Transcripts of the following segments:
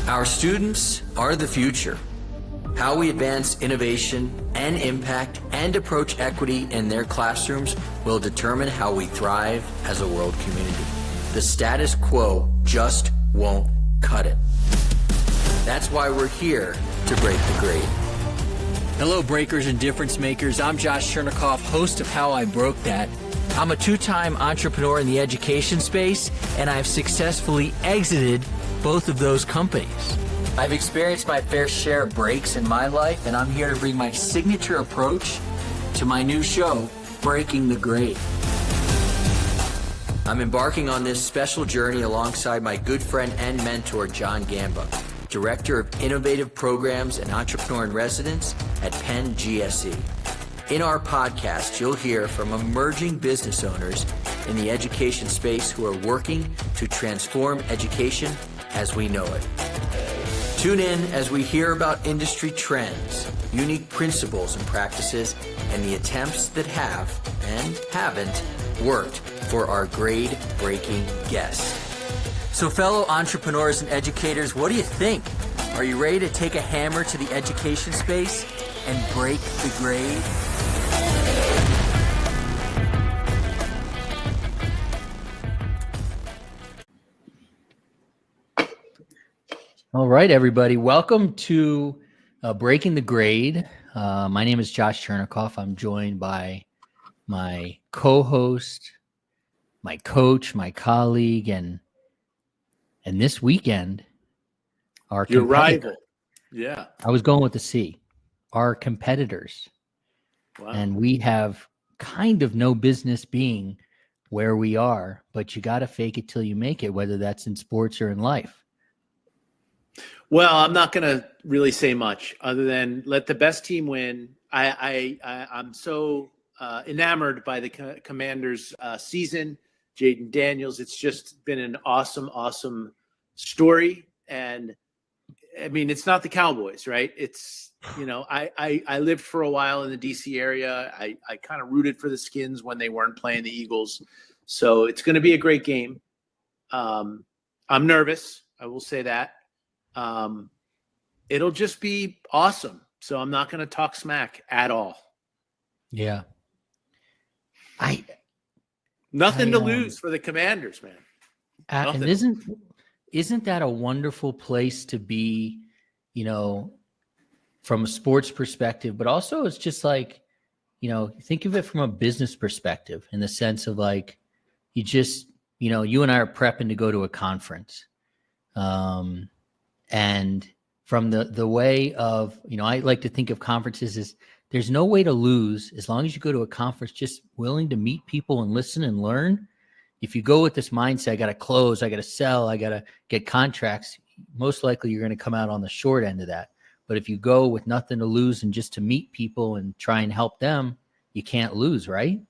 Our students are the future. How we advance innovation and impact and approach equity in their classrooms will determine how we thrive as a world community. The status quo just won't cut it. That's why we're here to break the grade. Hello, breakers and difference makers. I'm Josh Chernikoff, host of How I Broke That. I'm a two-time entrepreneur in the education space, and I've successfully exited both of those companies. I've experienced my fair share of breaks in my life, and I'm here to bring my signature approach to my new show, Breaking the Grade. I'm embarking on this special journey alongside my good friend and mentor, John Gamba, Director of Innovative Programs and Entrepreneur in Residence at Penn GSE. In our podcast, you'll hear from emerging business owners in the education space who are working to transform education as we know it. Tune in as we hear about industry trends, unique principles and practices, and the attempts that have and haven't worked for our grade-breaking guests. So fellow entrepreneurs and educators, what do you think? Are you ready to take a hammer to the education space and break the grade? All right, everybody. Welcome to Breaking the Grade. My name is Josh Chernikoff. I'm joined by my co-host, my coach, my colleague, and this weekend, our your rival. Yeah. I was going with the C. Our competitors. Wow. And we have kind of no business being where we are, but you got to fake it till you make it, whether that's in sports or in life. Well, I'm not going to really say much other than let the best team win. I'm so enamored by the Commanders season, Jaden Daniels. It's just been an awesome story. And I mean, it's not the Cowboys, right? It's, you know, I lived for a while in the DC area. I kind of rooted for the Skins when they weren't playing the Eagles. So it's going to be a great game. I'm nervous. I will say that. It'll just be awesome. So I'm not going to talk smack at all. Yeah. Nothing to lose for the Commanders, man. And isn't that a wonderful place to be, you know, from a sports perspective, but also it's just like, you know, think of it from a business perspective in the sense of like, you just, you know, you and I are prepping to go to a conference. And from the way of, you know, I like to think of conferences as there's no way to lose as long as you go to a conference, just willing to meet people and listen and learn. If you go with this mindset, I got to close, I got to sell, I got to get contracts, most likely you're going to come out on the short end of that. But if you go with nothing to lose and just to meet people and try and help them, you can't lose, right?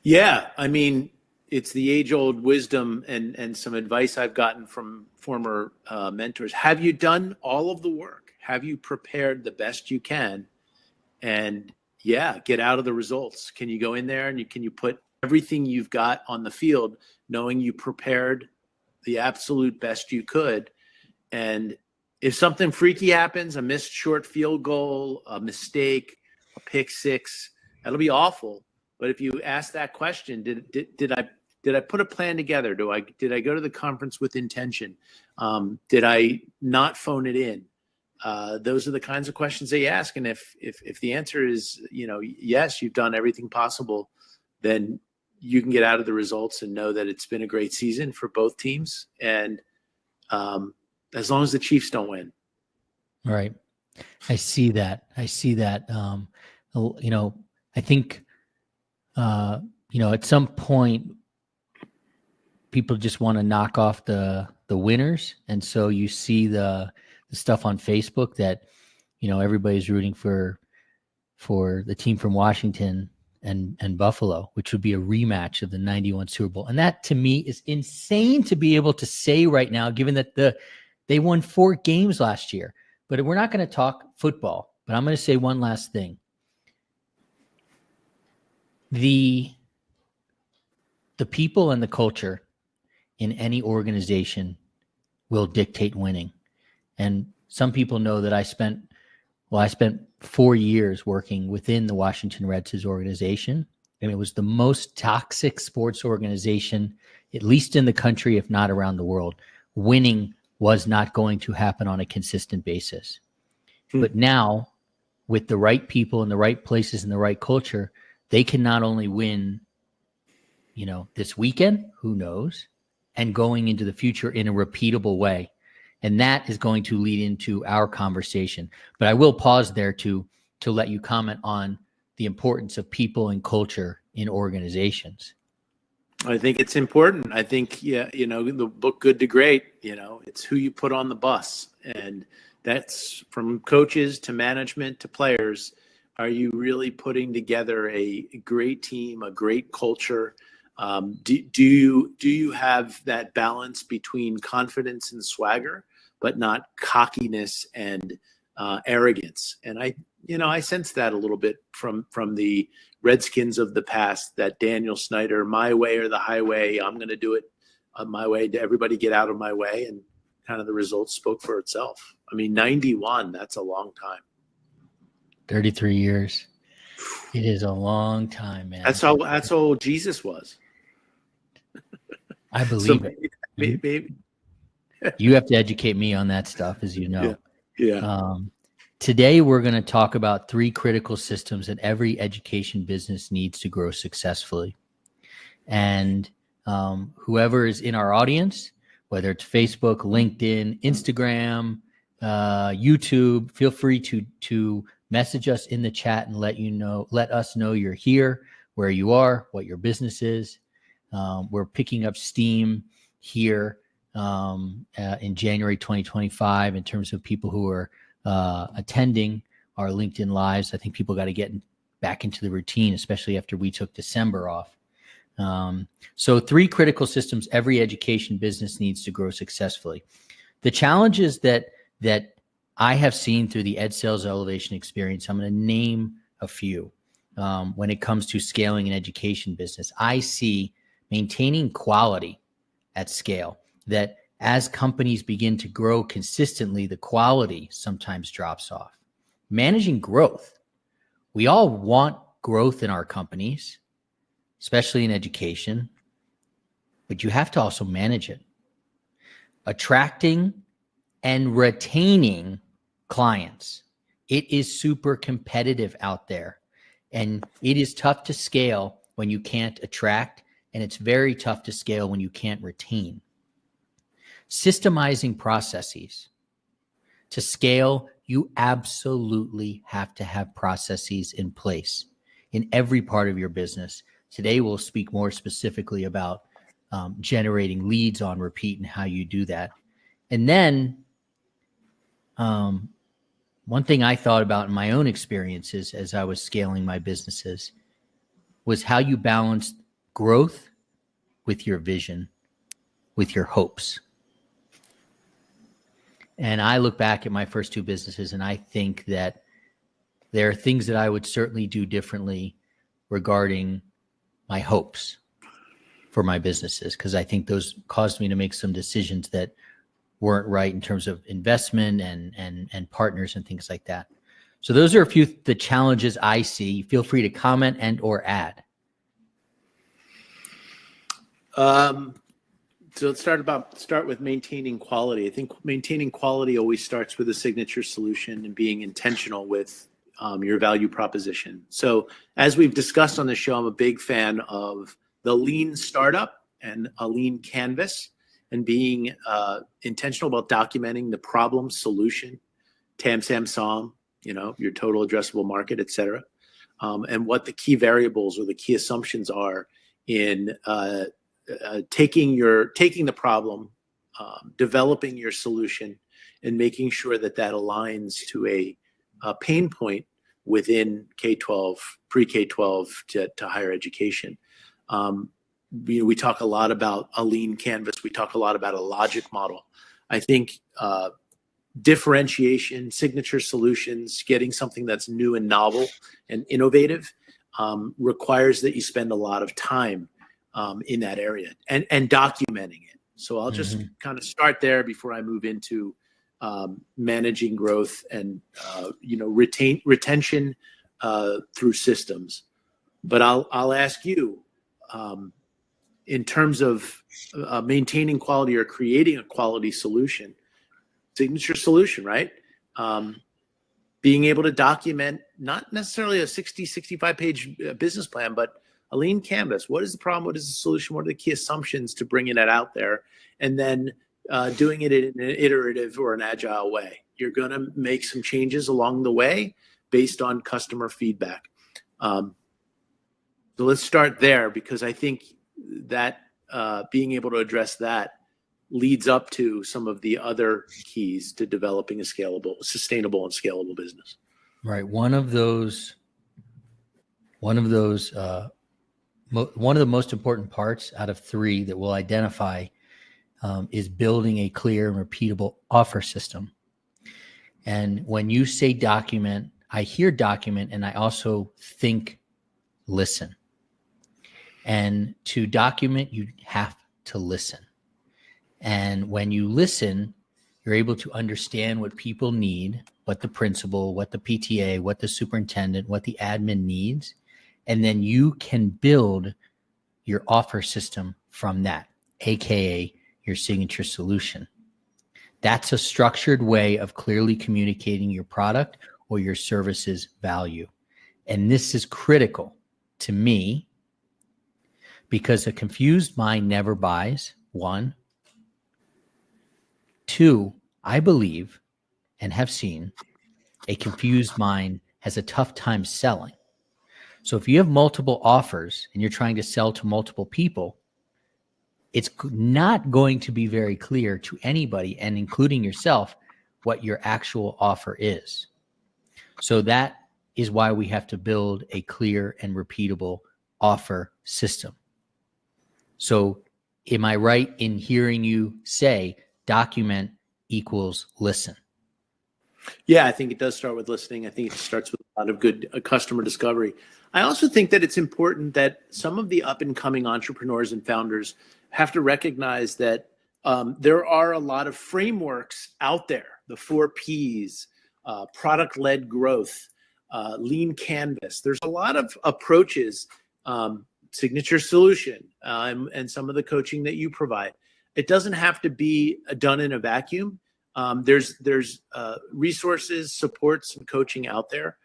Yeah. I mean, it's the age-old wisdom and some advice I've gotten from former mentors. Have you done all of the work? Have you prepared the best you can? And yeah, get out of the results. Can you go in there and can you put everything you've got on the field, knowing you prepared the absolute best you could? And if something freaky happens, a missed short field goal, a mistake, a pick six, that'll be awful. But if you ask that question, did I put a plan together? Did I go to the conference with intention? Did I not phone it in? Those are the kinds of questions they ask. And if the answer is, you know, yes, you've done everything possible, then you can get out of the results and know that it's been a great season for both teams. And as long as the Chiefs don't win. Right. I see that. You know, I think, you know, at some point, people just want to knock off the winners. And so you see the stuff on Facebook that, you know, everybody's rooting for the team from Washington and Buffalo, which would be a rematch of the 91 Super Bowl. And that to me is insane to be able to say right now, given that they won 4 games last year. But we're not going to talk football, but I'm going to say one last thing. The people and the culture in any organization will dictate winning. And some people know that I spent 4 years working within the Washington Redskins organization, and it was the most toxic sports organization, at least in the country, if not around the world. Winning was not going to happen on a consistent basis. But now, with the right people in the right places and the right culture, they can not only win, this weekend, who knows, and going into the future in a repeatable way. And that is going to lead into our conversation. But I will pause there to let you comment on the importance of people and culture in organizations. I think it's important. I think, the book Good to Great, it's who you put on the bus. And that's from coaches to management to players. Are you really putting together a great team, a great culture? Do you have that balance between confidence and swagger, but not cockiness and arrogance? And I sense that a little bit from the Redskins of the past, that Daniel Snyder, my way or the highway, I'm going to do it my way, to everybody get out of my way. And kind of the results spoke for itself. I mean, 91, that's a long time. 33 years. It is a long time, man. That's how old Jesus was. I believe it. Maybe. You have to educate me on that stuff, as you know. Yeah. Today, we're going to talk about 3 critical systems that every education business needs to grow successfully. And whoever is in our audience, whether it's Facebook, LinkedIn, Instagram, YouTube, feel free to message us in the chat and let us know you're here, where you are, what your business is. We're picking up steam here in January 2025 in terms of people who are attending our LinkedIn Lives. I think people got to get back into the routine, especially after we took December off. So 3 critical systems every education business needs to grow successfully. The challenges that I have seen through the Ed Sales Elevation experience, I'm going to name a few. When it comes to scaling an education business, I see maintaining quality at scale, that as companies begin to grow consistently, the quality sometimes drops off. Managing growth. We all want growth in our companies, especially in education, but you have to also manage it. Attracting and retaining clients. It is super competitive out there, and it is tough to scale when you can't attract, and it's very tough to scale when you can't retain. Systemizing processes. To scale, you absolutely have to have processes in place in every part of your business. Today, we'll speak more specifically about generating leads on repeat and how you do that. And then one thing I thought about in my own experiences as I was scaling my businesses was how you balance growth with your vision, with your hopes. And I look back at my first 2 businesses, and I think that there are things that I would certainly do differently regarding my hopes for my businesses, because I think those caused me to make some decisions that weren't right in terms of investment and partners and things like that. So those are a few the challenges I see. Feel free to comment and or add. So let's start with maintaining quality. I think maintaining quality always starts with a signature solution and being intentional with your value proposition. So as we've discussed on the show, I'm a big fan of the lean startup and a lean canvas, and being intentional about documenting the problem, solution, TAM, SAM, SOM, your total addressable market, et cetera, and what the key variables or the key assumptions are in taking the problem, developing your solution, and making sure that aligns to a pain point within K-12, pre-K-12 to higher education. We talk a lot about a lean canvas. We talk a lot about a logic model. I think differentiation, signature solutions, getting something that's new and novel and innovative requires that you spend a lot of time in that area and documenting it. So I'll just kind of start there before I move into managing growth and retention through systems. But I'll ask you, in terms of maintaining quality or creating a quality solution, signature solution, right? Being able to document not necessarily a 65 page business plan, but a lean canvas. What is the problem? What is the solution? What are the key assumptions to bringing it out there? And then doing it in an iterative or an agile way. You're going to make some changes along the way based on customer feedback. So let's start there, because I think that being able to address that leads up to some of the other keys to developing a sustainable and scalable business. Right. One of the most important parts out of three that we'll identify is building a clear and repeatable offer system. And when you say document, I hear document, and I also think listen. And to document, you have to listen. And when you listen, you're able to understand what people need, what the principal, what the PTA, what the superintendent, what the admin needs. And then you can build your offer system from that, AKA your signature solution. That's a structured way of clearly communicating your product or your service's value. And this is critical to me because a confused mind never buys, one. Two, I believe and have seen a confused mind has a tough time selling. So if you have multiple offers and you're trying to sell to multiple people, it's not going to be very clear to anybody, and including yourself, what your actual offer is. So that is why we have to build a clear and repeatable offer system. So am I right in hearing you say document equals listen? Yeah, I think it does start with listening. I think it starts with a lot of good customer discovery. I also think that it's important that some of the up and coming entrepreneurs and founders have to recognize that there are a lot of frameworks out there, the 4 Ps, product-led growth, lean canvas. There's a lot of approaches, signature solution, and some of the coaching that you provide. It doesn't have to be done in a vacuum. There's resources, supports, and coaching out there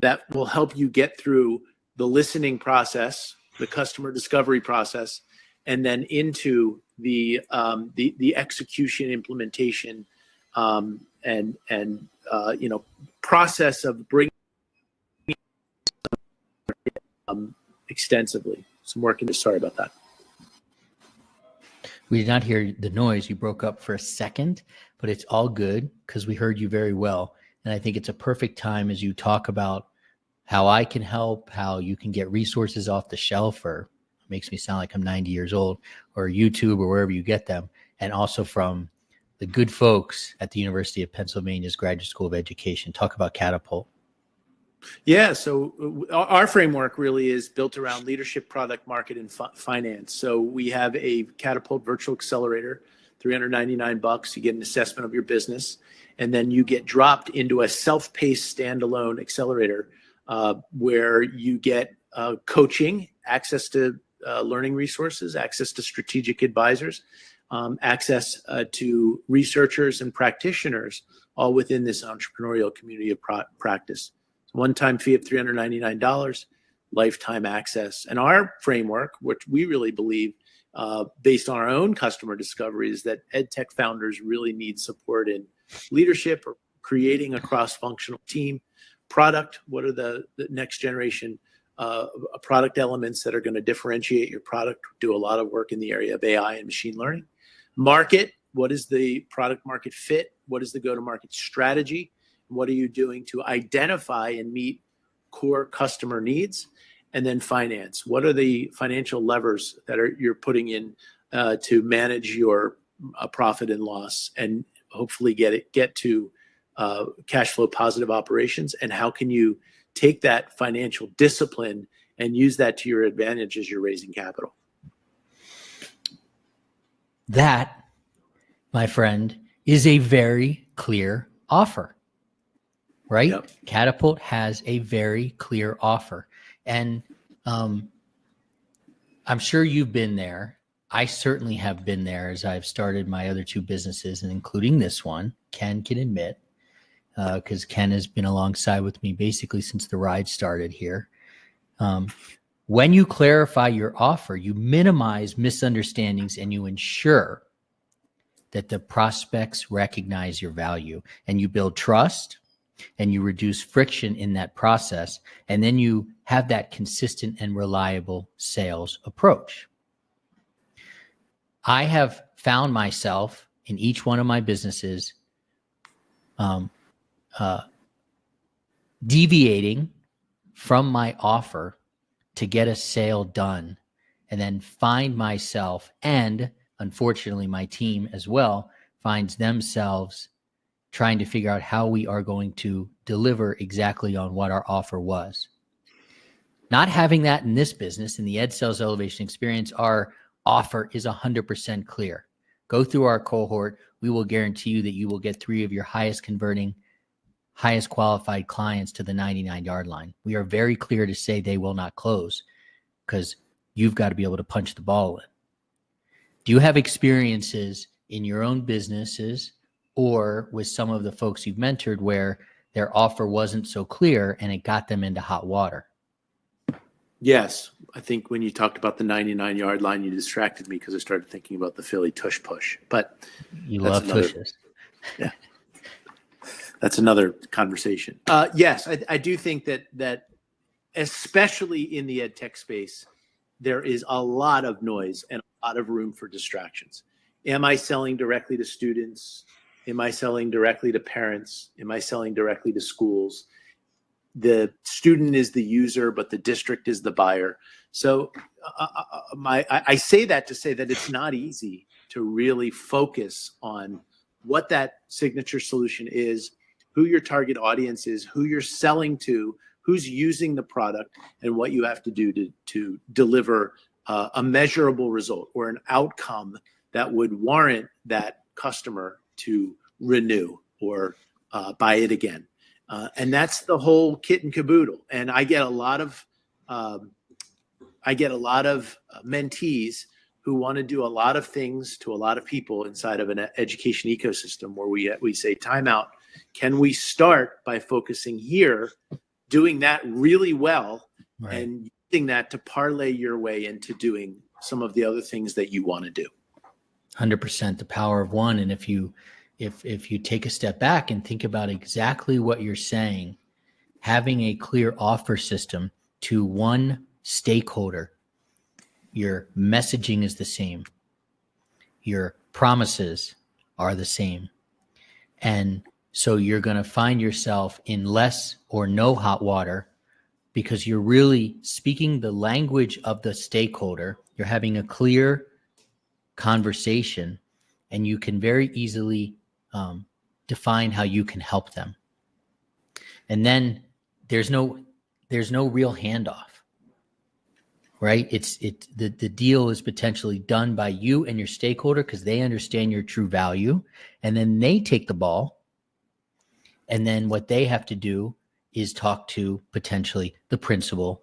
that will help you get through the listening process, the customer discovery process, and then into the execution, implementation, and process of bringing extensively. Some work into. Sorry about that. We did not hear the noise. You broke up for a second, but it's all good because we heard you very well. And I think it's a perfect time as you talk about how I can help, how you can get resources off the shelf, or it makes me sound like I'm 90 years old, or YouTube or wherever you get them. And also from the good folks at the University of Pennsylvania's Graduate School of Education. Talk about Catapult. Yeah, so our framework really is built around leadership, product, market, and finance. So we have a Catapult Virtual Accelerator, $399. You get an assessment of your business, and then you get dropped into a self-paced standalone accelerator where you get coaching, access to learning resources, access to strategic advisors, access to researchers and practitioners, all within this entrepreneurial community of practice. One-time fee of $399, lifetime access. And our framework, which we really believe, based on our own customer discovery, is that EdTech founders really need support in leadership or creating a cross-functional team. Product, what are the next generation product elements that are going to differentiate your product? Do a lot of work in the area of AI and machine learning. Market, what is the product market fit? What is the go-to-market strategy? What are you doing to identify and meet core customer needs? And then finance. What are the financial levers that you're putting in to manage your profit and loss, and hopefully get to cash flow positive operations? And how can you take that financial discipline and use that to your advantage as you're raising capital? That, my friend, is a very clear offer, right? Yep. Catapult has a very clear offer. And I'm sure you've been there. I certainly have been there as I've started my other two businesses, and including this one. Ken can admit, because Ken has been alongside with me basically since the ride started here. When you clarify your offer, you minimize misunderstandings and you ensure that the prospects recognize your value, and you build trust and you reduce friction in that process. And then you have that consistent and reliable sales approach. I have found myself in each one of my businesses deviating from my offer to get a sale done, and then find myself, and unfortunately my team as well, finds themselves trying to figure out how we are going to deliver exactly on what our offer was. Not having that in this business, in the Ed Sales Elevation Experience, our offer is 100% clear. Go through our cohort. We will guarantee you that you will get 3 of your highest converting, highest qualified clients to the 99-yard line. We are very clear to say they will not close, because you've got to be able to punch the ball in. Do you have experiences in your own businesses or with some of the folks you've mentored where their offer wasn't so clear and it got them into hot water? Yes. I think when you talked about the 99-yard line, you distracted me because I started thinking about the Philly tush push. But you love tushes. Yeah. That's another conversation. Yes, I do think that especially in the ed tech space, there is a lot of noise and a lot of room for distractions. Am I selling directly to students? Am I selling directly to parents? Am I selling directly to schools? The student is the user, but the district is the buyer. So I say that to say that it's not easy to really focus on what that signature solution is, who your target audience is, who you're selling to, who's using the product, and what you have to do to deliver a measurable result or an outcome that would warrant that customer to renew or buy it again. And that's the whole kit and caboodle. And I get a lot of mentees who want to do a lot of things to a lot of people inside of an education ecosystem where we say, time out. Can we start by focusing here, doing that really well, right, and using that to parlay your way into doing some of the other things that you want to do? 100%, the power of one. And if you take a step back and think about exactly what you're saying, having a clear offer system to one stakeholder, your messaging is the same, your promises are the same. And so you're going to find yourself in less or no hot water because you're really speaking the language of the stakeholder. You're having a clear conversation, and you can very easily define how you can help them. And then there's no real handoff, right? The deal is potentially done by you and your stakeholder because they understand your true value, and then they take the ball. And then what they have to do is talk to potentially the principal,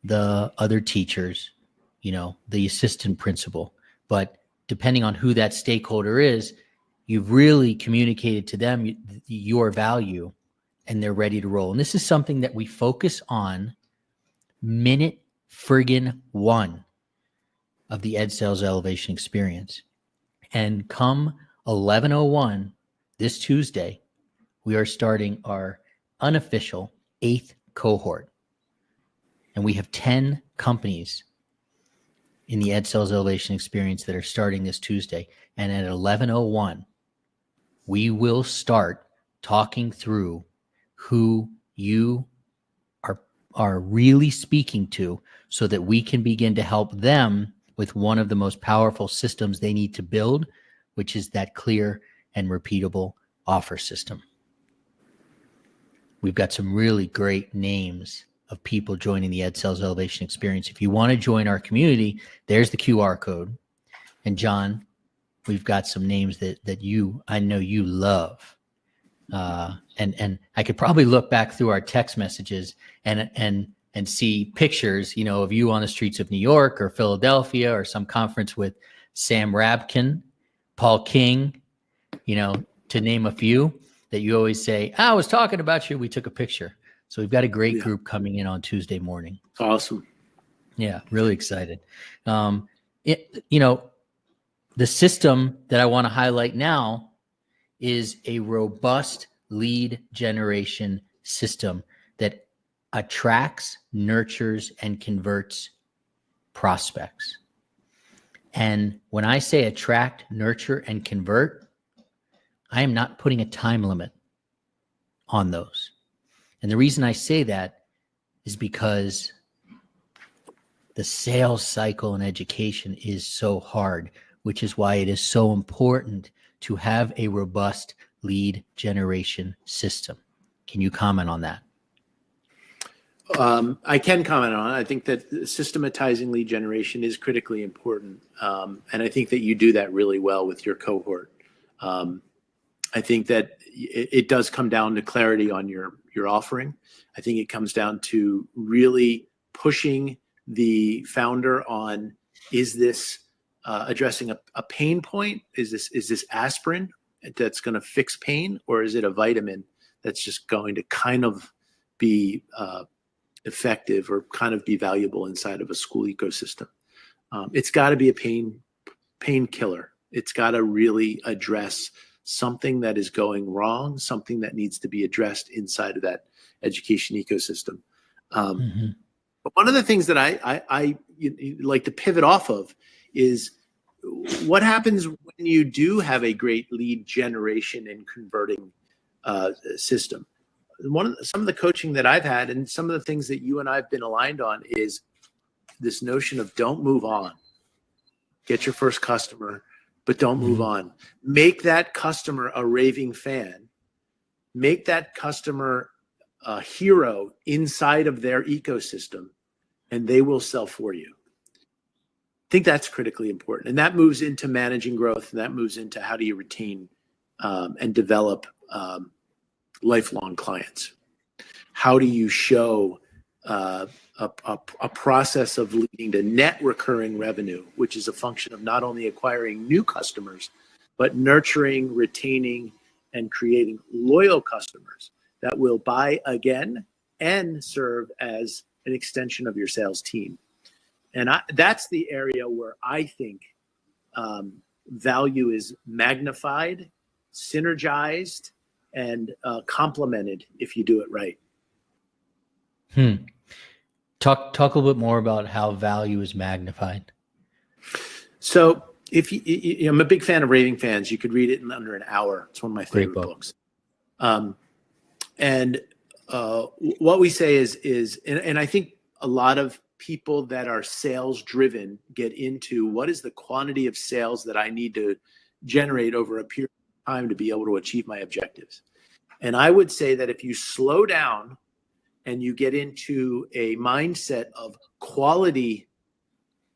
the other teachers, the assistant principal. But depending on who that stakeholder is, you've really communicated to them your value, and they're ready to roll. And this is something that we focus on minute friggin' 1 of the Ed Sales Elevation Experience. And come 11:01 this Tuesday, we are starting our unofficial 8th cohort. And we have 10 companies in the Ed Sales Elevation Experience that are starting this Tuesday. And at 11:01, we will start talking through who you are really speaking to so that we can begin to help them with one of the most powerful systems they need to build, which is that clear and repeatable offer system. We've got some really great names of people joining the Ed Sales Elevation Experience. If you want to join our community, there's the QR code. And John, we've got some names that I know you love. And I could probably look back through our text messages and see pictures, of you on the streets of New York or Philadelphia or some conference with Sam Rabkin, Paul King, to name a few that you always say, I was talking about you. We took a picture. So we've got a great group coming in on Tuesday morning. Awesome. Yeah, really excited. The system that I want to highlight now is a robust lead generation system that attracts, nurtures, and converts prospects. And when I say attract, nurture, and convert, I am not putting a time limit on those. And the reason I say that is because the sales cycle in education is so hard, which is why it is so important to have a robust lead generation system. Can you comment on that? I can comment on it. I think that systematizing lead generation is critically important. And I think that you do that really well with your cohort. I think that it does come down to clarity on your offering. I think it comes down to really pushing the founder on, is this addressing a pain point? Is this aspirin that's going to fix pain, or is it a vitamin that's just going to kind of be effective or kind of be valuable inside of a school ecosystem? It's got to be a painkiller. It's got to really address something that is going wrong, something that needs to be addressed inside of that education ecosystem. But one of the things that I like to pivot off of is what happens when you do have a great lead generation and converting system. Some of the coaching that I've had and some of the things that you and I have been aligned on is this notion of don't move on. Get your first customer, but don't move on. Make that customer a raving fan. Make that customer a hero inside of their ecosystem, and they will sell for you. I think that's critically important. And that moves into managing growth, and that moves into how do you retain and develop lifelong clients? How do you show a process of leading to net recurring revenue, which is a function of not only acquiring new customers, but nurturing, retaining, and creating loyal customers that will buy again and serve as an extension of your sales team. And that's the area where I think value is magnified, synergized, and complemented if you do it right. Talk a little bit more about how value is magnified. So if I'm a big fan of Raving Fans. You could read it in under an hour. It's one of my favorite books. And what we say is, and I think a lot of people that are sales driven get into what is the quantity of sales that I need to generate over a period of time to be able to achieve my objectives. And I would say that if you slow down and you get into a mindset of quality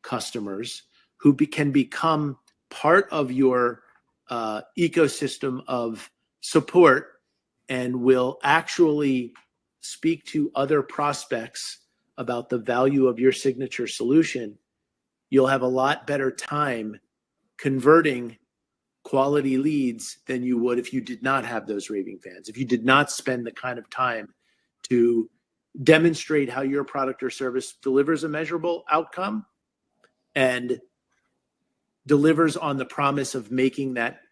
customers who can become part of your ecosystem of support and will actually speak to other prospects about the value of your signature solution, you'll have a lot better time converting quality leads than you would if you did not have those raving fans. If you did not spend the kind of time to demonstrate how your product or service delivers a measurable outcome and delivers on the promise of making that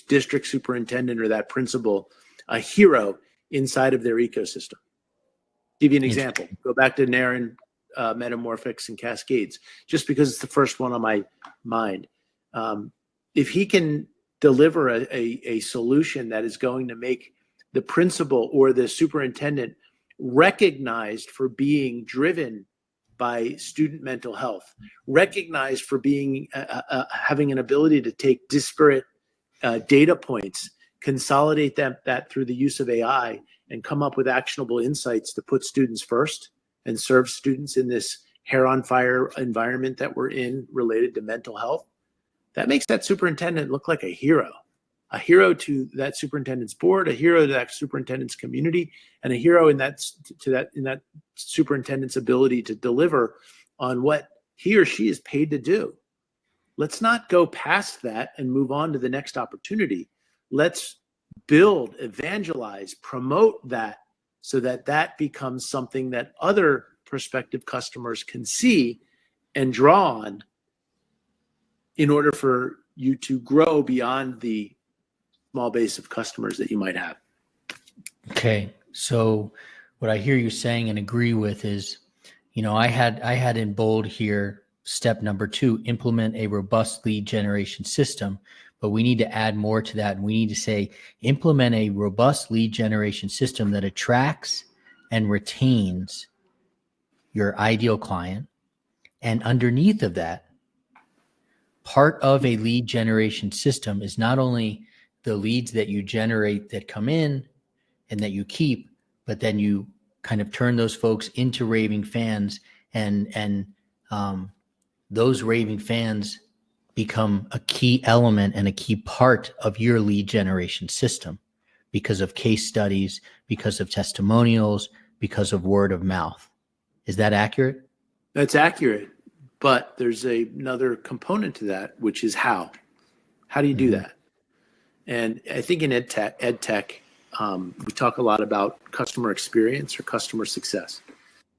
district superintendent or that principal a hero inside of their ecosystem. Give you an example. Go back to Naren, Metamorphics, and Cascades, just because it's the first one on my mind. If he can deliver a solution that is going to make the principal or the superintendent recognized for being driven by student mental health, recognized for being having an ability to take disparate data points, consolidate that through the use of AI, and come up with actionable insights to put students first and serve students in this hair on fire environment that we're in related to mental health. that makes that superintendent look like a hero to that superintendent's board, a hero to that superintendent's community, and a hero in that superintendent's ability to deliver on what he or she is paid to do. Let's not go past that and move on to the next opportunity. Let's build, evangelize, promote that so that that becomes something that other prospective customers can see and draw on in order for you to grow beyond the small base of customers that you might have. Okay. So what I hear you saying and agree with is, I had in bold here, step number 2, implement a robust lead generation system, but we need to add more to that. And we need to say, implement a robust lead generation system that attracts and retains your ideal client. And underneath of that, part of a lead generation system is not only the leads that you generate that come in and that you keep, but then you kind of turn those folks into raving fans, and those raving fans become a key element and a key part of your lead generation system because of case studies, because of testimonials, because of word of mouth. Is that accurate? That's accurate, but there's another component to that, which is how. How do you do that? And I think in EdTech, we talk a lot about customer experience or customer success.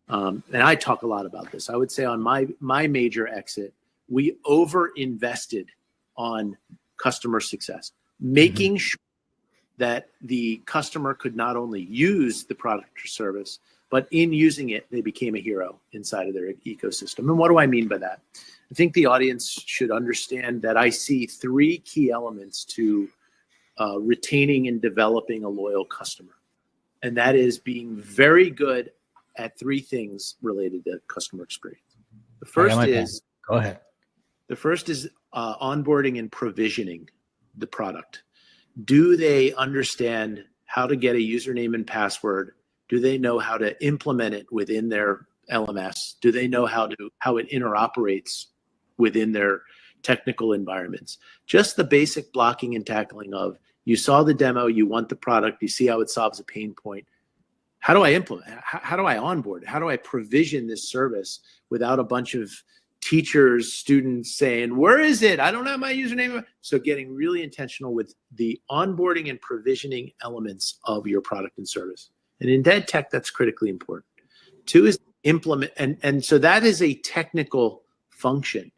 And I talk a lot about this. I would say on my major exit, we over-invested on customer success, making sure that the customer could not only use the product or service, but in using it, they became a hero inside of their ecosystem. And what do I mean by that? I think the audience should understand that I see 3 key elements to retaining and developing a loyal customer. And that is being very good at 3 things related to customer experience. The first is, go ahead. The first is onboarding and provisioning the product. Do they understand how to get a username and password? Do they know how to implement it within their LMS? Do they know how it interoperates within their technical environments? Just the basic blocking and tackling of, you saw the demo, you want the product, you see how it solves a pain point. How do I implement? How do I onboard? How do I provision this service without a bunch of teachers, students saying, where is it? I don't have my username. So getting really intentional with the onboarding and provisioning elements of your product and service. And in EdTech, that's critically important. 2 is implement. And so that is a technical function.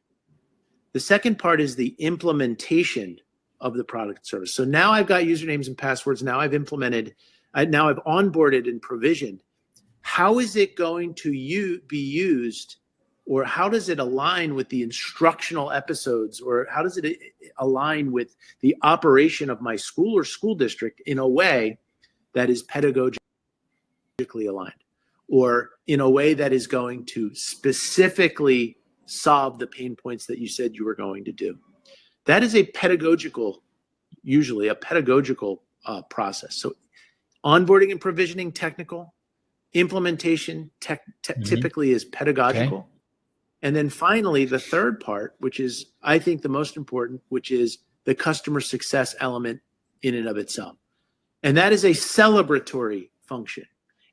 The second part is the implementation of the product and service. So now I've got usernames and passwords. Now I've implemented, now I've onboarded and provisioned. How is it going to be used, or how does it align with the instructional episodes, or how does it align with the operation of my school or school district in a way that is pedagogically aligned, or in a way that is going to specifically solve the pain points that you said you were going to do? That is usually a pedagogical process. So onboarding and provisioning, technical. Implementation, typically is pedagogical. Okay. And then finally, the third part, which is, I think, the most important, which is the customer success element in and of itself. And that is a celebratory function.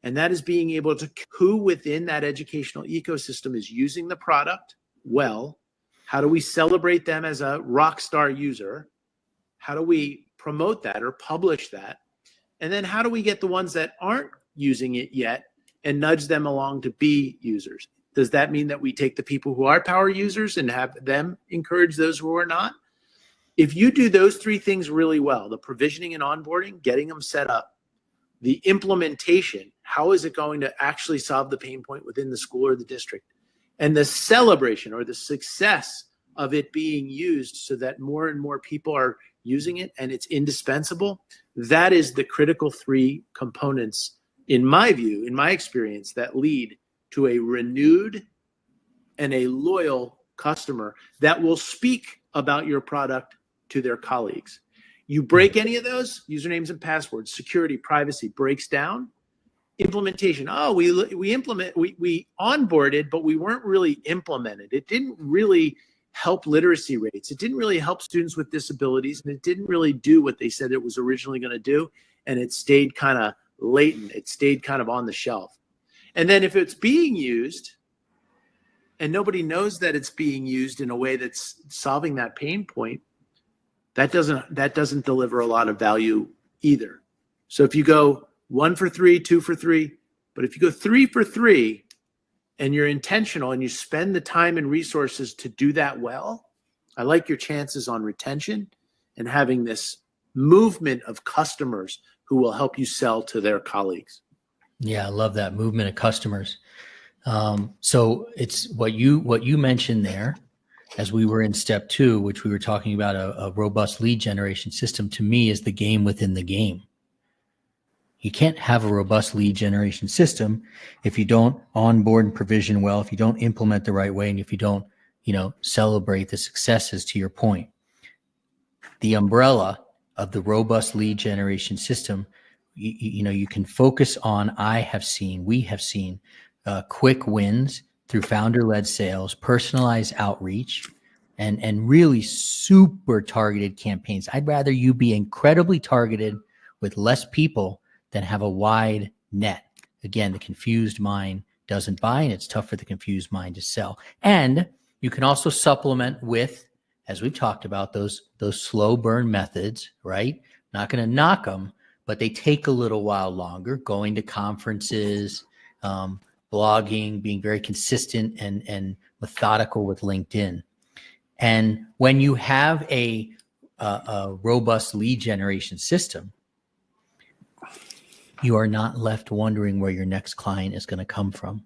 And that is being able to, who within that educational ecosystem is using the product well? How do we celebrate them as a rock star user? How do we promote that or publish that? And then how do we get the ones that aren't using it yet and nudge them along to be users? Does that mean that we take the people who are power users and have them encourage those who are not? If you do those 3 things really well, the provisioning and onboarding, getting them set up, the implementation, how is it going to actually solve the pain point within the school or the district, and the celebration or the success of it being used so that more and more people are using it and it's indispensable, that is the critical 3 components, in my view, in my experience, that lead to a renewed and a loyal customer that will speak about your product to their colleagues. You break any of those, usernames and passwords, security, privacy, breaks down. Implementation, we onboarded, but we weren't really implemented. It didn't really help literacy rates. It didn't really help students with disabilities, and it didn't really do what they said it was originally going to do. And it stayed kind of latent. It stayed kind of on the shelf. And then if it's being used and nobody knows that it's being used in a way that's solving that pain point, that doesn't deliver a lot of value either. So if you go 1 for 3, 2 for 3, but if you go 3 for 3 and you're intentional and you spend the time and resources to do that well, I like your chances on retention and having this movement of customers who will help you sell to their colleagues. Yeah, I love that movement of customers. So it's what you mentioned there, as we were in step 2, which we were talking about a robust lead generation system, to me is the game within the game. You can't have a robust lead generation system if you don't onboard and provision well, if you don't implement the right way, and if you don't, celebrate the successes. To your point, the umbrella of the robust lead generation system, you can focus on, we have seen quick wins through founder-led sales, personalized outreach, and really super targeted campaigns. I'd rather you be incredibly targeted with less people than have a wide net. Again, the confused mind doesn't buy, and it's tough for the confused mind to sell. And you can also supplement with, as we've talked about, those slow burn methods, right? Not going to knock them, but they take a little while longer. Going to conferences, blogging, being very consistent and methodical with LinkedIn. And when you have a robust lead generation system, you are not left wondering where your next client is going to come from.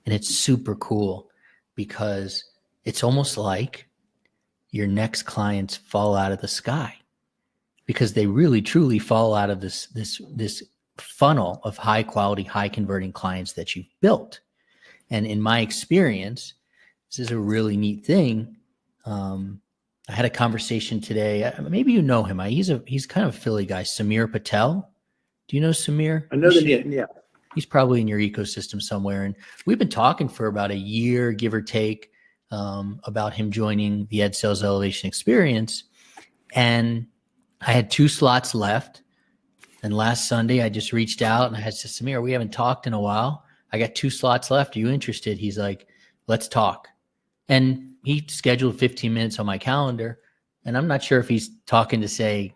And it's super cool because it's almost like your next clients fall out of the sky, because they really truly fall out of this funnel of high quality, high converting clients that you've built. And in my experience, this is a really neat thing. I had a conversation today. Maybe you know him. He's kind of a Philly guy, Samir Patel. Do you know Samir? I know the name, yeah. He's probably in your ecosystem somewhere. And we've been talking for about a year, give or take, about him joining the Ed Sales Elevation Experience. And I had 2 slots left. And last Sunday, I just reached out and I said, Samir, we haven't talked in a while. I got 2 slots left. Are you interested? He's like, let's talk. And he scheduled 15 minutes on my calendar. And I'm not sure if he's talking to say,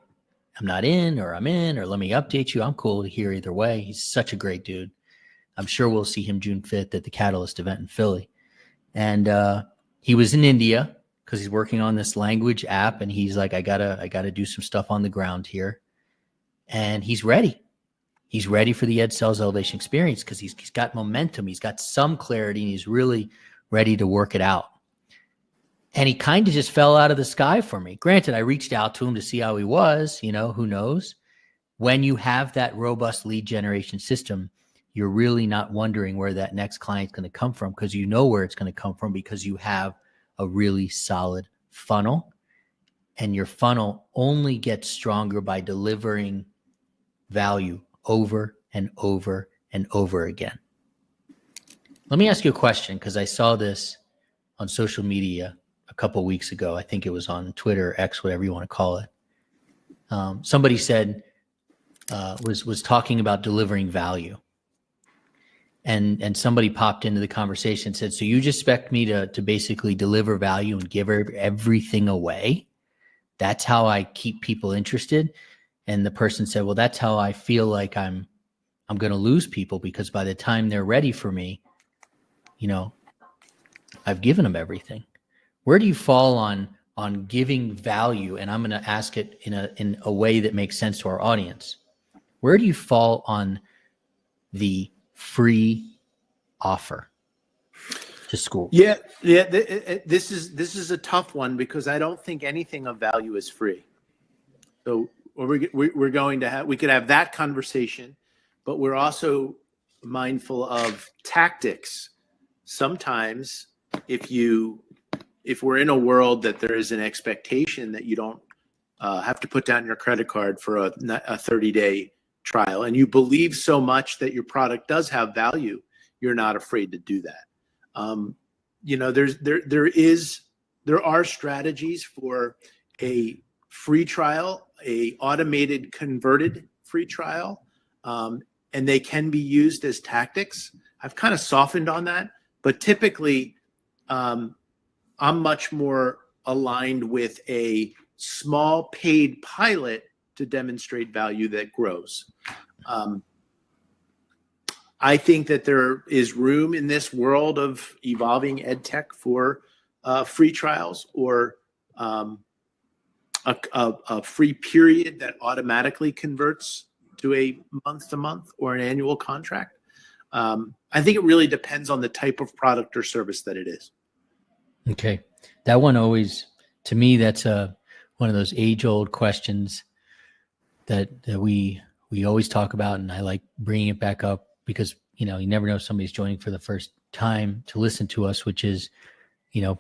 I'm not in, or I'm in, or let me update you. I'm cool to hear either way. He's such a great dude. I'm sure we'll see him June 5th at the Catalyst event in Philly. And he was in India because he's working on this language app. And he's like, I gotta do some stuff on the ground here. And he's ready. He's ready for the Ed Sales Elevation Experience because he's got momentum. He's got some clarity, and he's really ready to work it out. And he kind of just fell out of the sky for me. Granted, I reached out to him to see how he was, who knows? When you have that robust lead generation system, you're really not wondering where that next client's going to come from, because you know where it's going to come from, because you have a really solid funnel. And your funnel only gets stronger by delivering value over and over and over again. Let me ask you a question, because I saw this on social media a couple of weeks ago. I think it was on Twitter, X, whatever you want to call it. Somebody said, was talking about delivering value. And somebody popped into the conversation and said, so you just expect me to basically deliver value and give everything away? That's how I keep people interested? And the person said, well, that's how I feel like I'm going to lose people, because by the time they're ready for me, I've given them everything. Where do you fall on giving value? And I'm going to ask it in a way that makes sense to our audience. Where do you fall on the free offer to school? Yeah. This is a tough one, because I don't think anything of value is free. So we're going to have, we could have that conversation, but we're also mindful of tactics. Sometimes if we're in a world that there is an expectation that you don't have to put down your credit card for a 30-day trial, and you believe so much that your product does have value, you're not afraid to do that. There is There are strategies for a free trial, a automated converted free trial, and they can be used as tactics. I've kind of softened on that, but typically I'm much more aligned with a small paid pilot to demonstrate value that grows. I think that there is room in this world of evolving EdTech for free trials or a free period that automatically converts to a month-to-month or an annual contract. I think it really depends on the type of product or service that it is. Okay. That one always, to me, that's one of those age-old questions that we always talk about, and I like bringing it back up because, you never know, somebody's joining for the first time to listen to us, which is,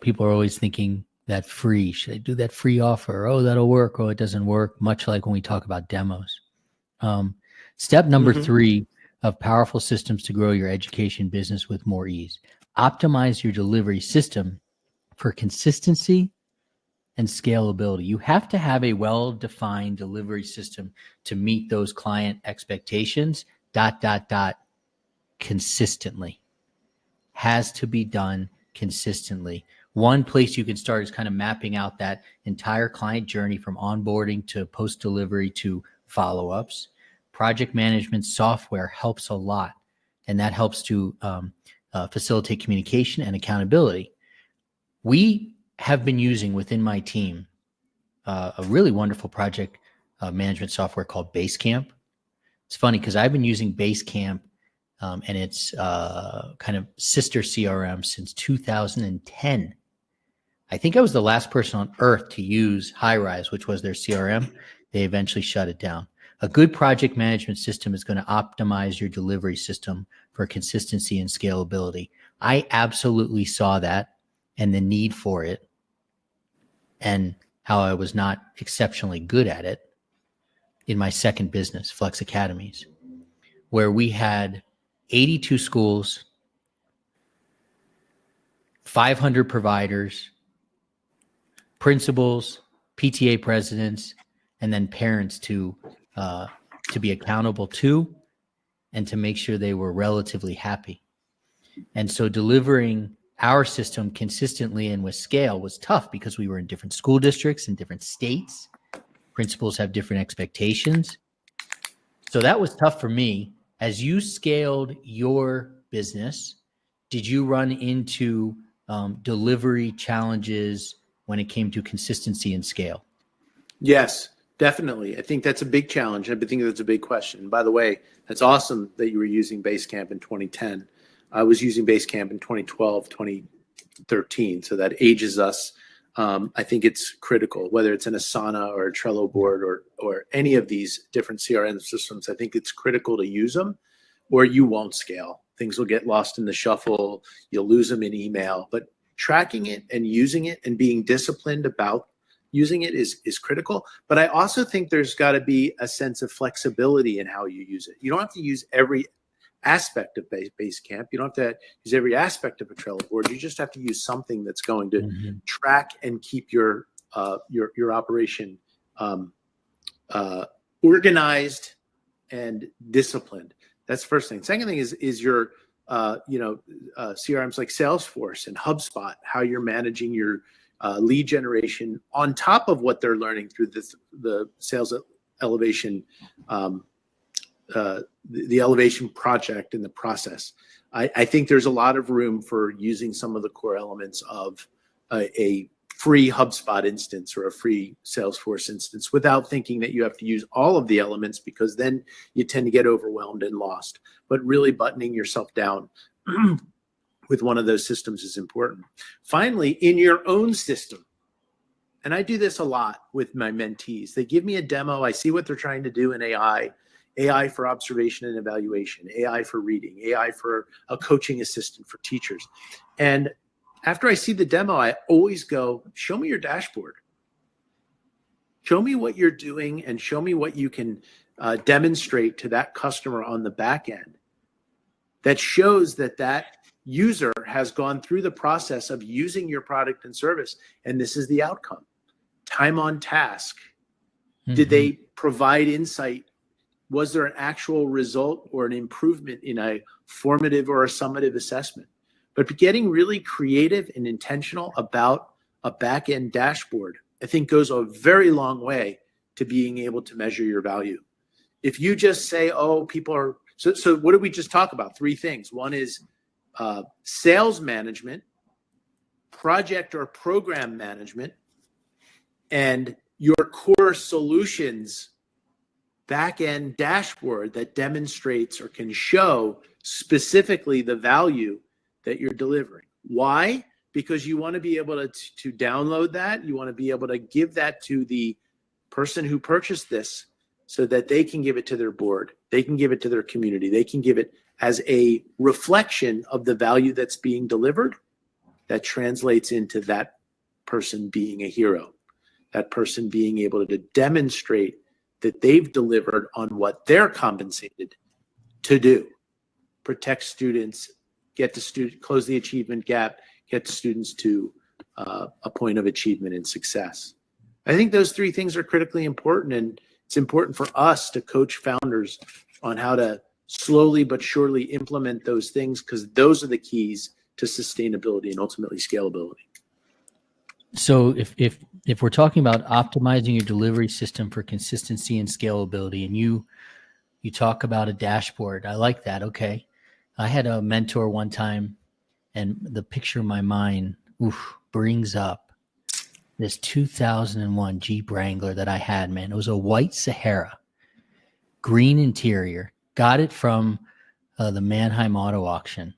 people are always thinking that free, should I do that free offer? Oh, that'll work. Oh, it doesn't work. Much like when we talk about demos. Step number 3 of powerful systems to grow your education business with more ease. Optimize your delivery system for consistency and scalability. You have to have a well-defined delivery system to meet those client expectations, ... consistently. Has to be done consistently. One place you can start is kind of mapping out that entire client journey from onboarding to post-delivery to follow-ups. Project management software helps a lot, and that helps to facilitate communication and accountability. We have been using within my team a really wonderful project management software called Basecamp. It's funny because I've been using Basecamp and its kind of sister CRM since 2010. I think I was the last person on earth to use Highrise, which was their CRM. They eventually shut it down. A good project management system is going to optimize your delivery system for consistency and scalability. I absolutely saw that and the need for it and how I was not exceptionally good at it in my second business, Flex Academies, where we had 82 schools, 500 providers, principals, PTA presidents, and then parents to be accountable to and to make sure they were relatively happy. And so delivering our system consistently and with scale was tough because we were in different school districts in different states. Principals have different expectations. So that was tough for me. As you scaled your business, did you run into delivery challenges when it came to consistency and scale? Yes, definitely. I think that's a big challenge. I think that's a big question. By the way, that's awesome that you were using Basecamp in 2010. I was using Basecamp in 2012, 2013. So that ages us. I think it's critical, whether it's an Asana or a Trello board or any of these different CRM systems. I think it's critical to use them or you won't scale. Things will get lost in the shuffle. You'll lose them in email. But tracking it and using it and being disciplined about using it is critical. But I also think there's got to be a sense of flexibility in how you use it. You don't have to use every aspect of Basecamp. You don't have to use every aspect of a Trello board. You just have to use something that's going to track and keep your operation organized and disciplined. That's the first thing. Second thing is your CRMs like Salesforce and HubSpot, how you're managing your lead generation on top of what they're learning through the sales elevation, the elevation project and the process. I think there's a lot of room for using some of the core elements of a free HubSpot instance or a free Salesforce instance without thinking that you have to use all of the elements, because then you tend to get overwhelmed and lost. But really buttoning yourself down with one of those systems is important. Finally, in your own system, and I do this a lot with my mentees, they give me a demo, I see what they're trying to do in AI for observation and evaluation, AI for reading, AI for a coaching assistant for teachers. And after I see the demo, I always go, show me your dashboard. Show me what you're doing and show me what you can demonstrate to that customer on the back end that shows that user has gone through the process of using your product and service, and this is the outcome. Time on task. Did they provide insight? Was there an actual result or an improvement in a formative or a summative assessment? But getting really creative and intentional about a back-end dashboard, I think, goes a very long way to being able to measure your value. If you just say, oh, people are, so what did we just talk about? 3 things. One is sales management, project or program management, and your core solutions back-end dashboard that demonstrates or can show specifically the value that you're delivering. Why? Because you want to be able to download that. You want to be able to give that to the person who purchased this so that they can give it to their board. They can give it to their community. They can give it as a reflection of the value that's being delivered that translates into that person being a hero, that person being able to demonstrate that they've delivered on what they're compensated to do. Protect students, close the achievement gap, get students to a point of achievement and success. I think those 3 things are critically important, and it's important for us to coach founders on how to slowly but surely implement those things, because those are the keys to sustainability and ultimately scalability. So if we're talking about optimizing your delivery system for consistency and scalability, and you talk about a dashboard, I like that. Okay. I had a mentor one time, and the picture in my mind brings up this 2001 Jeep Wrangler that I had, man. It was a white Sahara, green interior. Got it from the Mannheim Auto Auction.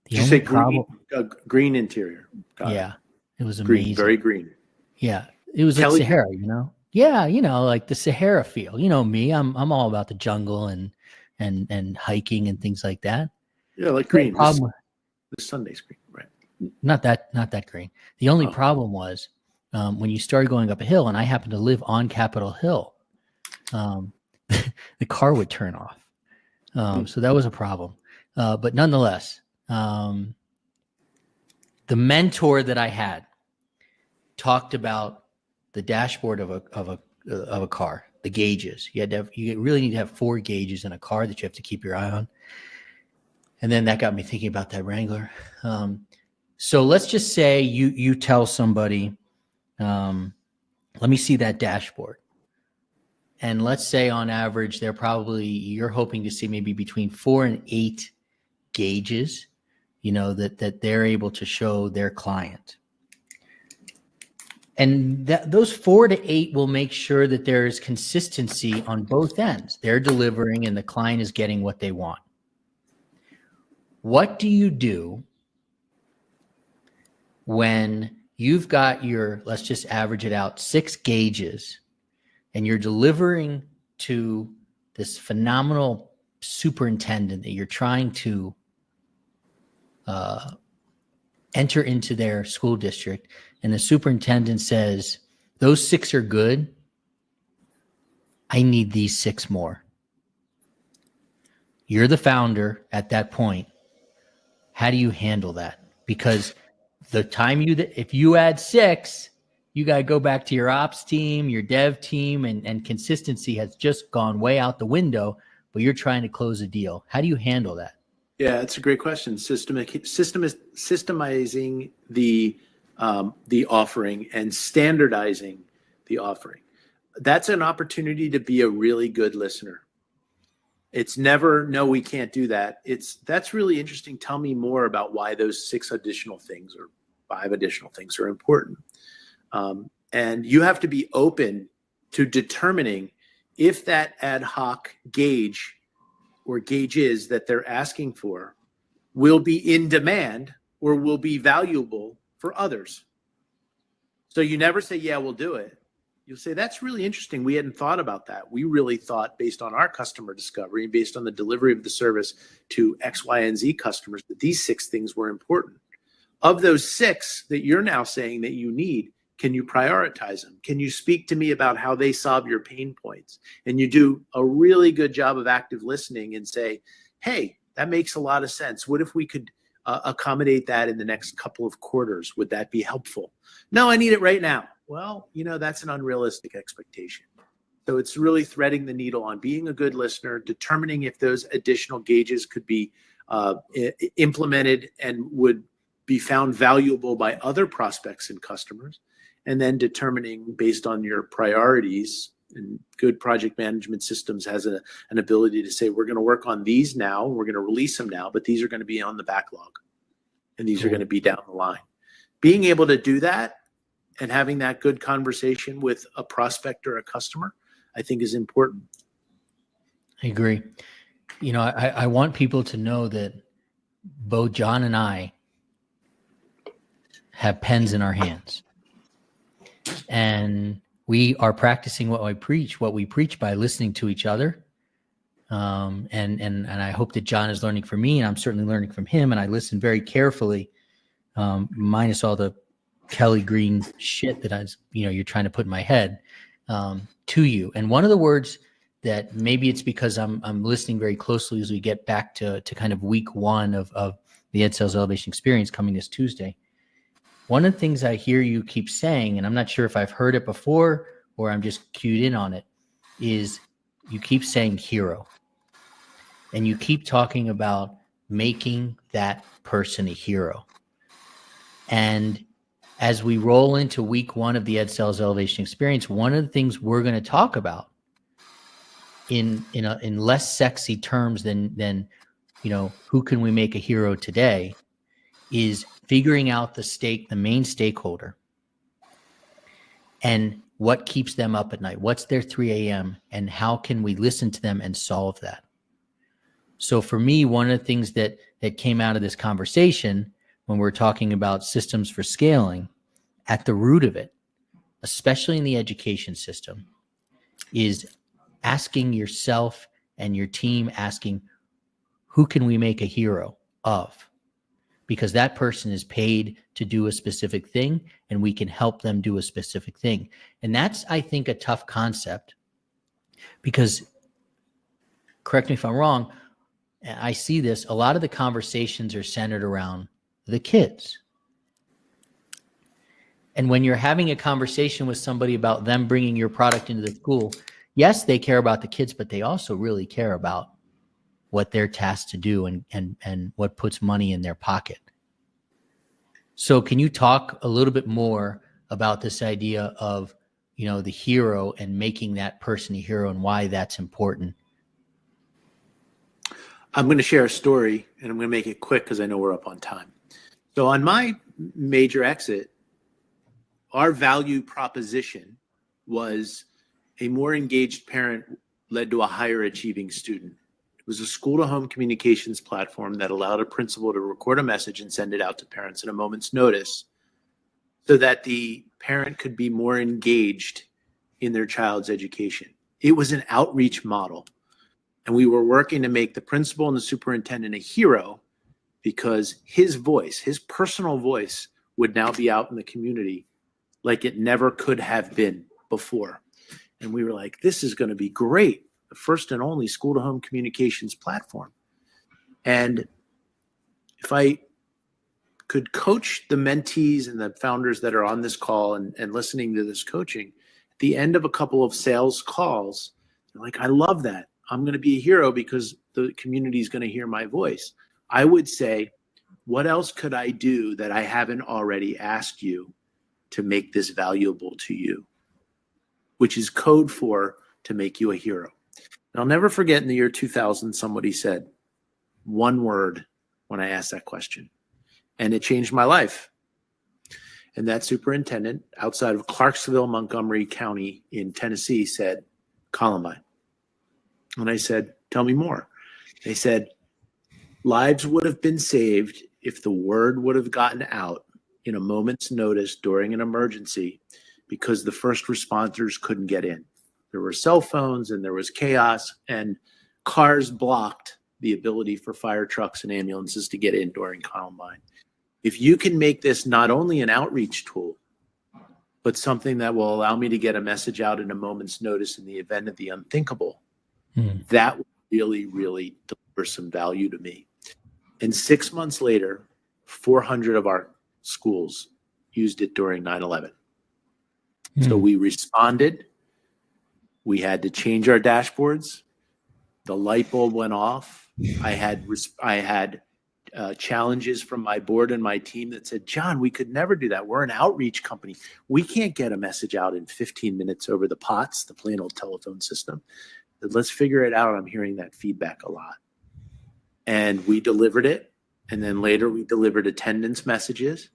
Did you say green interior? Yeah, it was green, amazing. very green. Yeah, it was like Sahara, you know. Yeah, you know, like the Sahara feel. You know me, I'm all about the jungle and hiking and things like that. Yeah, like green. The Sunday's green, right? Not that green. The only problem was when you started going up a hill, and I happened to live on Capitol Hill, the car would turn off. So that was a problem. But nonetheless, the mentor that I had talked about the dashboard of a car, the gauges. You really need to have 4 gauges in a car that you have to keep your eye on. And then that got me thinking about that Wrangler. So let's just say you tell somebody, let me see that dashboard. And let's say on average, you're hoping to see maybe between 4 and 8 gauges, you know, that they're able to show their client. And those 4 to 8 will make sure that there is consistency on both ends. They're delivering and the client is getting what they want. What do you do when you've got let's just average it out, 6 gauges, and you're delivering to this phenomenal superintendent that you're trying to enter into their school district, and the superintendent says, those 6 are good, I need these 6 more. You're the founder at that point. How do you handle that? Because the time if you add 6, you got to go back to your ops team, your dev team, and consistency has just gone way out the window, but you're trying to close a deal. How do you handle that? Yeah, that's a great question. Systemizing the offering and standardizing the offering. That's an opportunity to be a really good listener. It's never, no, we can't do that. That's really interesting. Tell me more about why those 6 additional things or 5 additional things are important. And you have to be open to determining if that ad hoc gauge or gauges that they're asking for will be in demand or will be valuable for others. So you never say, yeah, we'll do it. You'll say, that's really interesting. We hadn't thought about that. We really thought, based on our customer discovery and based on the delivery of the service to X, Y, and Z customers, that these 6 things were important. Of those 6 that you're now saying that you need, can you prioritize them? Can you speak to me about how they solve your pain points? And you do a really good job of active listening and say, hey, that makes a lot of sense. What if we could accommodate that in the next couple of quarters? Would that be helpful? No, I need it right now. Well, that's an unrealistic expectation. So it's really threading the needle on being a good listener, determining if those additional gauges could be implemented and would be found valuable by other prospects and customers, and then determining based on your priorities. And good project management systems has an ability to say, we're going to work on these now, we're going to release them now, but these are going to be on the backlog, and these are going to be down the line. Being able to do that and having that good conversation with a prospect or a customer, I think, is important. I agree. I want people to know that both John and I have pens in our hands, and we are practicing what we preach by listening to each other. And I hope that John is learning from me, and I'm certainly learning from him. And I listen very carefully, minus all the Kelly Green shit that you're trying to put in my head, to you. And one of the words that maybe it's because I'm listening very closely as we get back to kind of week one of the Ed Sales Elevation Experience coming this Tuesday. One of the things I hear you keep saying, and I'm not sure if I've heard it before or I'm just cued in on it, is you keep saying hero. And you keep talking about making that person a hero. And as we roll into week one of the Ed Sales Elevation Experience, one of the things we're going to talk about in less sexy terms than who can we make a hero today, is figuring out the main stakeholder and what keeps them up at night. What's their 3 a.m. and how can we listen to them and solve that? So for me, one of the things that came out of this conversation when we're talking about systems for scaling, at the root of it, especially in the education system, is asking yourself and your team, asking, who can we make a hero of? Because that person is paid to do a specific thing, and we can help them do a specific thing. And that's, I think, a tough concept, because, correct me if I'm wrong, I see this, a lot of the conversations are centered around the kids. And when you're having a conversation with somebody about them bringing your product into the school, yes, they care about the kids, but they also really care about what they're tasked to do and what puts money in their pocket. So can you talk a little bit more about this idea of, the hero and making that person a hero and why that's important? I'm going to share a story, and I'm going to make it quick because I know we're up on time. So on my major exit, our value proposition was a more engaged parent led to a higher achieving student. It was a school-to-home communications platform that allowed a principal to record a message and send it out to parents at a moment's notice so that the parent could be more engaged in their child's education. It was an outreach model, and we were working to make the principal and the superintendent a hero because his voice, his personal voice, would now be out in the community like it never could have been before. And we were like, this is going to be great. The first and only school-to-home communications platform. And if I could coach the mentees and the founders that are on this call and listening to this coaching, at the end of a couple of sales calls, they're like, I love that. I'm going to be a hero because the community is going to hear my voice. I would say, what else could I do that I haven't already asked you to make this valuable to you? Which is code for to make you a hero. And I'll never forget, in the year 2000, somebody said one word when I asked that question, and it changed my life. And that superintendent outside of Clarksville, Montgomery County in Tennessee said, Columbine. And I said, tell me more. They said, lives would have been saved if the word would have gotten out in a moment's notice during an emergency because the first responders couldn't get in. There were cell phones and there was chaos, and cars blocked the ability for fire trucks and ambulances to get in during Columbine. If you can make this not only an outreach tool, but something that will allow me to get a message out in a moment's notice in the event of the unthinkable, that will really, really deliver some value to me. And 6 months later, 400 of our schools used it during 9/11. So we responded. We had to change our dashboards. The light bulb went off. I had challenges from my board and my team that said, John, we could never do that. We're an outreach company. We can't get a message out in 15 minutes over the POTS, the plain old telephone system. Let's figure it out. I'm hearing that feedback a lot. And we delivered it. And then later we delivered attendance messages,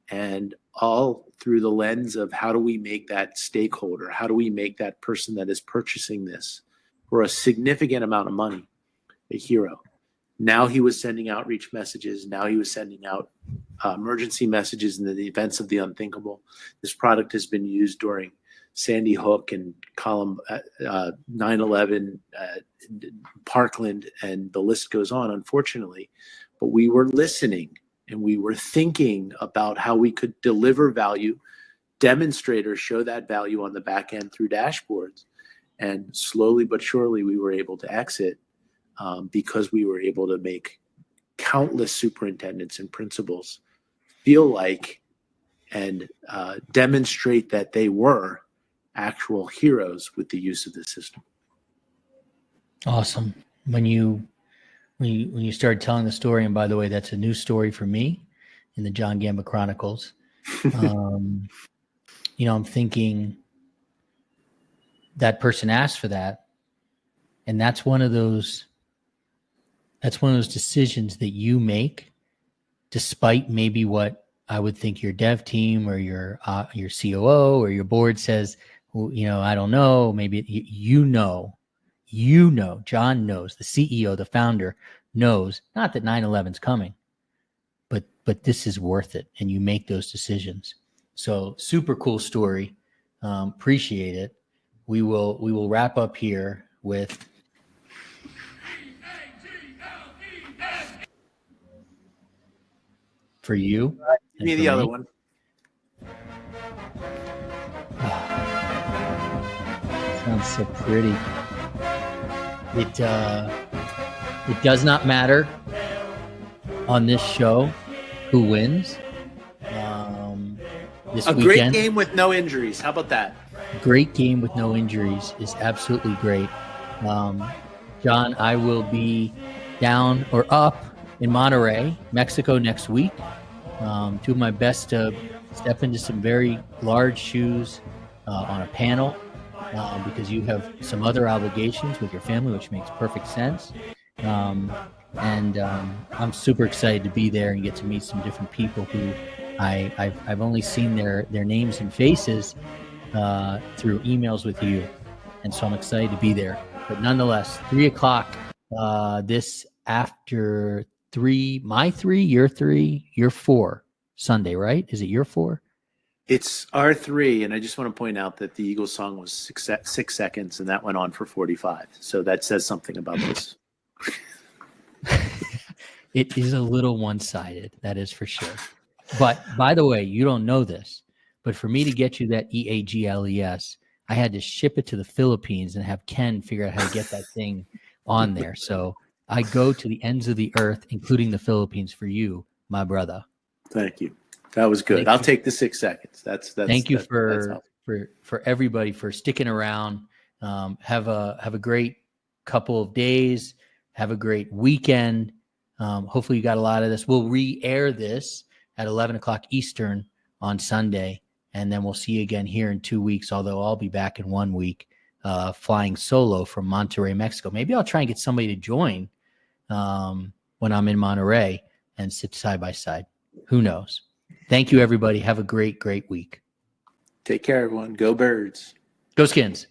and all through the lens of how do we make that stakeholder, how do we make that person that is purchasing this for a significant amount of money a hero. Now he was sending outreach messages. Now he was sending out emergency messages in the events of the unthinkable. This product has been used during Sandy Hook and 9/11, Parkland, and the list goes on, unfortunately. But we were listening and we were thinking about how we could deliver value, demonstrate or show that value on the back end through dashboards. And slowly but surely we were able to exit because we were able to make countless superintendents and principals feel like and demonstrate that they were actual heroes with the use of the system. Awesome. When you started telling the story, and by the way, that's a new story for me in the John Gamba Chronicles. I'm thinking that person asked for that, and that's one of those decisions that you make, despite maybe what I would think your dev team or your COO or your board says. Well, I don't know. Maybe John knows, the CEO, the founder knows, not that 9/11's coming, but this is worth it. And you make those decisions. So super cool story. Appreciate it. We will wrap up here with for you. Give me the other one. Sounds so pretty. It does not matter on this show who wins. This weekend, great game with no injuries. How about that? Great game with no injuries is absolutely great. John, I will be down or up in Monterrey, Mexico next week. Do my best to step into some very large shoes on a panel. Because you have some other obligations with your family, which makes perfect sense. I'm super excited to be there and get to meet some different people who I've only seen their names and faces through emails with you. And so I'm excited to be there. But nonetheless, 3:00 this after your 4 Sunday, right? Is it your 4? It's R3, and I just want to point out that the Eagles song was 6 seconds, and that went on for 45. So that says something about this. It is a little one-sided, that is for sure. But by the way, you don't know this, but for me to get you that EAGLES, I had to ship it to the Philippines and have Ken figure out how to get that thing on there. So I go to the ends of the earth, including the Philippines, for you, my brother. Thank you. That was good. I'll take the 6 seconds. Thank you for everybody for sticking around. Have a great couple of days. Have a great weekend. Hopefully you got a lot of this. We'll re-air this at 11 o'clock Eastern on Sunday, and then we'll see you again here in 2 weeks, although I'll be back in 1 week flying solo from Monterrey, Mexico. Maybe I'll try and get somebody to join when I'm in Monterrey and sit side by side. Who knows? Thank you, everybody. Have a great, great week. Take care, everyone. Go Birds. Go Skins.